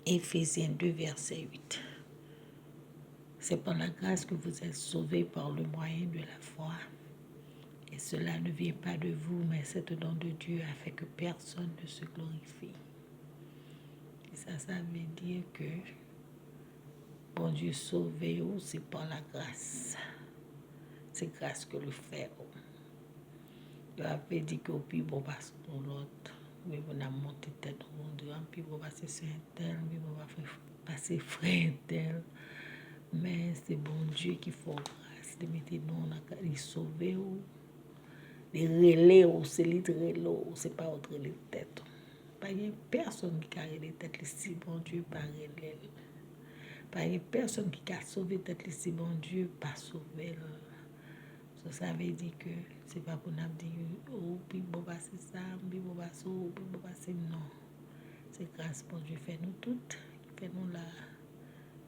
Ephésiens 2, verset 8. C'est par la grâce que vous êtes sauvés par le moyen de la foi. Et cela ne vient pas de vous, mais c'est un don de Dieu afin que personne ne se glorifie. Et ça veut dire que bon Dieu sauvé, c'est par la grâce. C'est grâce que le fait. Il avait dit que puis bon passe pour l'autre. Oui, on a monté tête au monde. Puis bon passer sur un tel, puis bon va passer frère tel. Mais c'est bon Dieu qui fait grâce. De mettre nous, il sauver ou. Les relais, c'est les relais, c'est pas autre les têtes. Pas une personne qui a les têtes si bon Dieu par relais. Pas une personne qui a sauvé tête si bon Dieu pas sauvé. Ça veut dire que c'est pas pour nous dire oh puis bon bah c'est ça, puis bon bah ça, puis bon bah c'est non. C'est grâce pour Dieu fait nous toutes, fait nous là.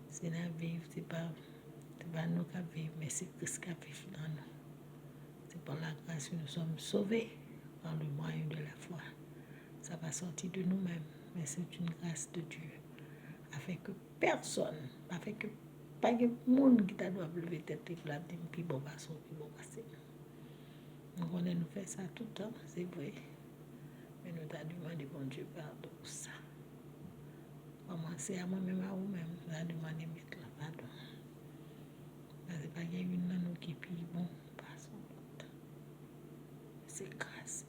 C'est la vivre, c'est pas nous qui vivons, mais c'est Christ qui vit dans nous. C'est par la grâce que nous sommes sauvés par le moyen de la foi. Ça va sortir de nous-mêmes, mais c'est une grâce de Dieu. Afin que personne, afin que pas de monde qui t'a doit lever tête et la dire puis bon bah ça, puis bon bah c'est. On nous fait ça tout le temps, c'est vrai. Mais nous avons demandé bon Dieu pardon pour ça. Commencez à moi-même, à vous-même, nous avons demandé de mettre la pardon. Parce que pas qu'il y a une nous qui pille bon, pas son autre. C'est grâce.